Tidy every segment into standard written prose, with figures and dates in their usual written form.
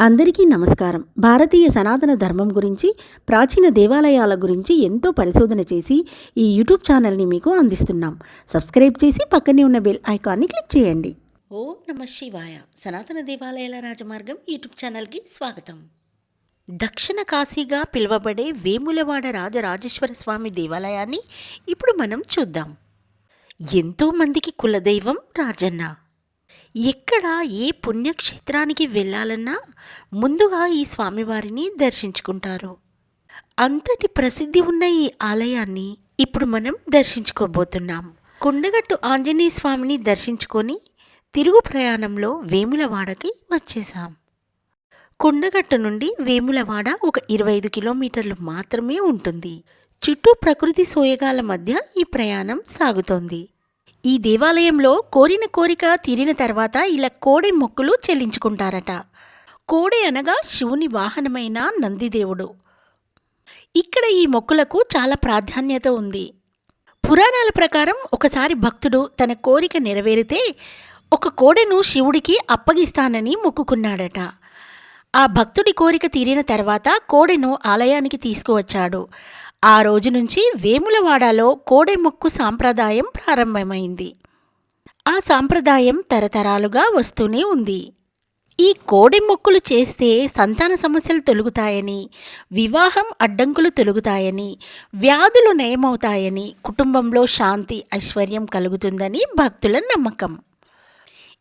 అందరికీ నమస్కారం. భారతీయ సనాతన ధర్మం గురించి, ప్రాచీన దేవాలయాల గురించి ఎంతో పరిశోధన చేసి ఈ యూట్యూబ్ ఛానల్ని మీకు అందిస్తున్నాం. సబ్స్క్రైబ్ చేసి పక్కనే ఉన్న బెల్ ఐకాన్ని క్లిక్ చేయండి. ఓం నమ శివాయ. సనాతన దేవాలయాల రాజమార్గం యూట్యూబ్ ఛానల్కి స్వాగతం. దక్షిణ కాశీగా పిలువబడే వేములవాడ రాజరాజేశ్వర స్వామి దేవాలయాన్ని ఇప్పుడు మనం చూద్దాం. ఎంతోమందికి కులదైవం రాజన్న. ఎక్కడ ఏ పుణ్యక్షేత్రానికి వెళ్ళాలన్నా ముందుగా ఈ స్వామివారిని దర్శించుకుంటారు. అంతటి ప్రసిద్ధి ఉన్న ఈ ఆలయాన్ని ఇప్పుడు మనం దర్శించుకోబోతున్నాం. కొండగట్టు ఆంజనేయ స్వామిని దర్శించుకొని తిరుగు ప్రయాణంలో వేములవాడకి వచ్చేసాం. కొండగట్టు నుండి వేములవాడ ఒక 25 కిలోమీటర్లు మాత్రమే ఉంటుంది. చుట్టూ ప్రకృతి సోయగాల మధ్య ఈ ప్రయాణం సాగుతోంది. ఈ దేవాలయంలో కోరిన కోరిక తీరిన తర్వాత ఇలా కోడె మొక్కులు చెల్లించుకుంటారట. కోడె అనగా శివుని వాహనమైన నందిదేవుడు. ఇక్కడ ఈ మొక్కులకు చాలా ప్రాధాన్యత ఉంది. పురాణాల ప్రకారం ఒకసారి భక్తుడు తన కోరిక నెరవేరితే ఒక కోడెను శివుడికి అప్పగిస్తానని మొక్కుకున్నాడట. ఆ భక్తుడి కోరిక తీరిన తర్వాత కోడెను ఆలయానికి తీసుకువచ్చాడు. ఆ రోజు నుంచి వేములవాడలో కోడె మొక్కు సాంప్రదాయం ప్రారంభమైంది. ఆ సాంప్రదాయం తరతరాలుగా వస్తూనే ఉంది. ఈ కోడె మొక్కులు చేస్తే సంతాన సమస్యలు తొలగుతాయని, వివాహం అడ్డంకులు తొలగుతాయని, వ్యాధులు నయమవుతాయని, కుటుంబంలో శాంతి ఐశ్వర్యం కలుగుతుందని భక్తుల నమ్మకం.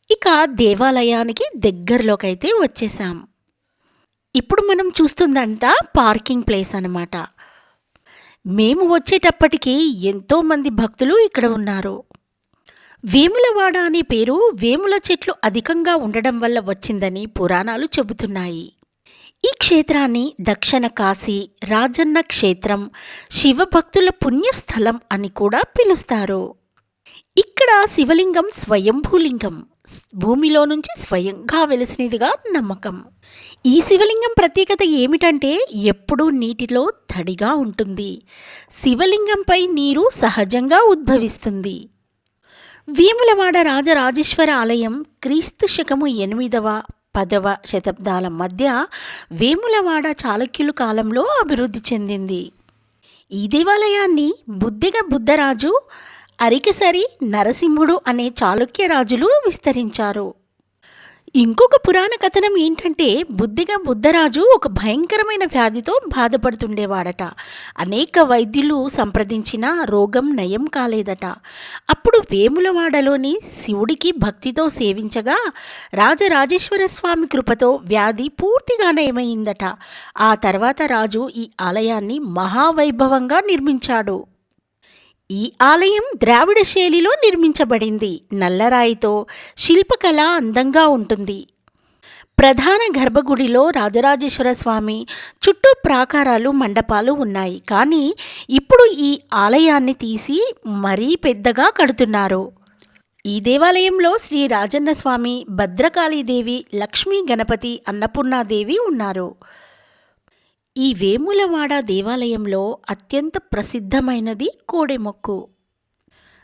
ఇక దేవాలయానికి దగ్గరలోకైతే వచ్చేసాం. ఇప్పుడు మనం చూస్తుందంతా పార్కింగ్ ప్లేస్ అన్నమాట. మేము వచ్చేటప్పటికి ఎంతోమంది భక్తులు ఇక్కడ ఉన్నారు. వేములవాడ అనే పేరు వేముల చెట్లు అధికంగా ఉండడం వల్ల వచ్చిందని పురాణాలు చెబుతున్నాయి. ఈ క్షేత్రాన్ని దక్షిణ కాశీ, రాజన్న క్షేత్రం, శివభక్తుల పుణ్యస్థలం అని కూడా పిలుస్తారు. ఇక్కడ శివలింగం స్వయంభూలింగం, భూమిలో నుంచి స్వయంగా వెలిసినదిగా నమ్మకం. ఈ శివలింగం ప్రత్యేకత ఏమిటంటే ఎప్పుడూ నీటిలో తడిగా ఉంటుంది. శివలింగంపై నీరు సహజంగా ఉద్భవిస్తుంది. వేములవాడ రాజరాజేశ్వర ఆలయం క్రీస్తు శకము 8వ 10వ శతాబ్దాల మధ్య వేములవాడ చాళుక్యుల కాలంలో అభివృద్ధి చెందింది. ఈ దేవాలయాన్ని బుద్ధిగ బుద్ధరాజు, అరికసరి నరసింహుడు అనే చాళుక్య రాజులు విస్తరించారు. ఇంకొక పురాణ కథనం ఏంటంటే బుద్ధిగ బుద్ధరాజు ఒక భయంకరమైన వ్యాధితో బాధపడుతుండేవాడట. అనేక వైద్యులు సంప్రదించినా రోగం నయం కాలేదట. అప్పుడు వేములవాడలోని శివుడికి భక్తితో సేవించగా రాజరాజేశ్వర స్వామి కృపతో వ్యాధి పూర్తిగా నయమైందట. ఆ తర్వాత రాజు ఈ ఆలయాన్ని మహావైభవంగా నిర్మించాడు. ఈ ఆలయం ద్రావిడ శైలిలో నిర్మించబడింది. నల్లరాయితో శిల్పకళ అందంగా ఉంటుంది. ప్రధాన గర్భగుడిలో రాజరాజేశ్వర స్వామి చుట్టూ ప్రాకారాలు, మండపాలు ఉన్నాయి. కానీ ఇప్పుడు ఈ ఆలయాన్ని తీసి మరీ పెద్దగా కడుతున్నారు. ఈ దేవాలయంలో శ్రీ రాజన్న స్వామి, భద్రకాళీదేవి, లక్ష్మీ గణపతి, అన్నపూర్ణాదేవి ఉన్నారు. ఈ వేములవాడ దేవాలయంలో అత్యంత ప్రసిద్ధమైనది కోడెమొక్కు.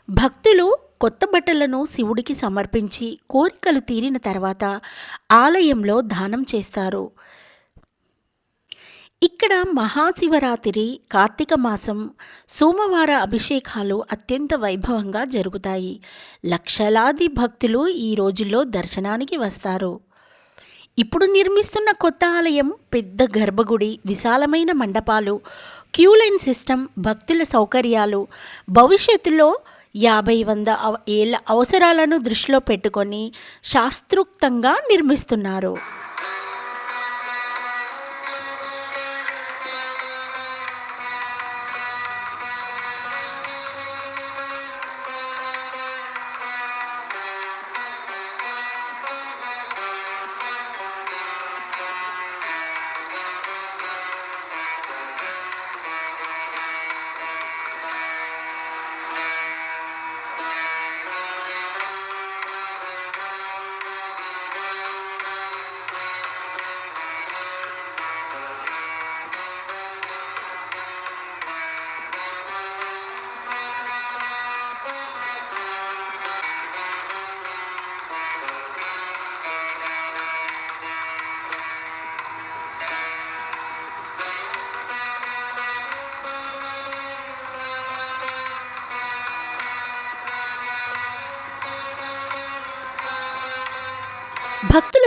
భక్తులు కొత్త బట్టలను శివుడికి సమర్పించి కోరికలు తీరిన తర్వాత ఆలయంలో దానం చేస్తారు. ఇక్కడ మహాశివరాత్రి, కార్తీక మాసం, సోమవార అభిషేకాలు అత్యంత వైభవంగా జరుగుతాయి. లక్షలాది భక్తులు ఈ రోజుల్లో దర్శనానికి వస్తారు. ఇప్పుడు నిర్మిస్తున్న కొత్త ఆలయం పెద్ద గర్భగుడి, విశాలమైన మండపాలు, క్యూ లైన్ సిస్టమ్, భక్తుల సౌకర్యాలు భవిష్యత్తులో 50-100 ఏళ్ల అవసరాలను దృష్టిలో పెట్టుకొని శాస్త్రోక్తంగా నిర్మిస్తున్నారు.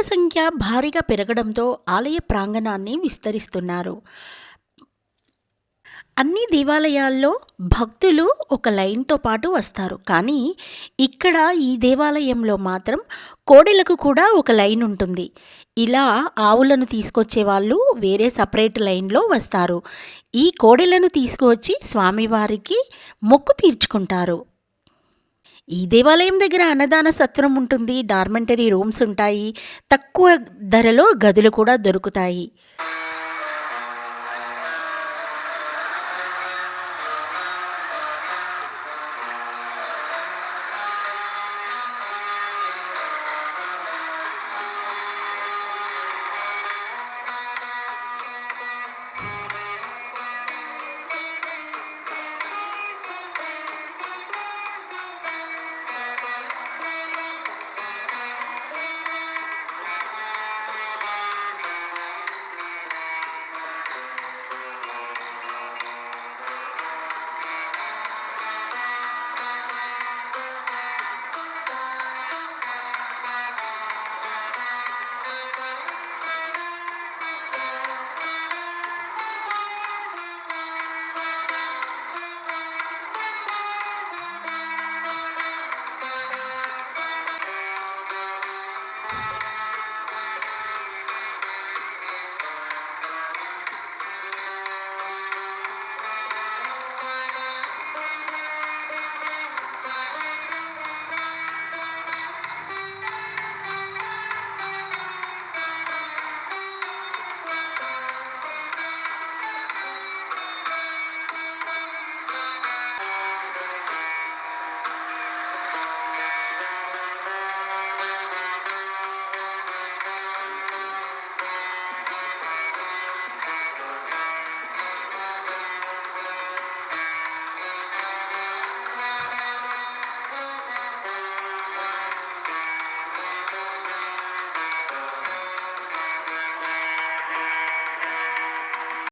సంఖ్య భారీగా పెరగడంతో ఆలయ ప్రాంగణాన్ని విస్తరిస్తున్నారు. అన్ని దేవాలయాల్లో భక్తులు ఒక లైన్‌తో పాటు వస్తారు. కానీ ఇక్కడ ఈ దేవాలయంలో మాత్రం కోడెలకు కూడా ఒక లైన్ ఉంటుంది. ఇలా ఆవులను తీసుకొచ్చే వాళ్ళు వేరే సెపరేట్ లైన్‌లో వస్తారు. ఈ కోడెలను తీసుకువచ్చి స్వామివారికి మొక్కు తీర్చుకుంటారు. ఈ దేవాలయం దగ్గర అన్నదాన సత్రం ఉంటుంది. డార్మెంటరీ రూమ్స్ ఉంటాయి. తక్కువ ధరలో గదులు కూడా దొరుకుతాయి.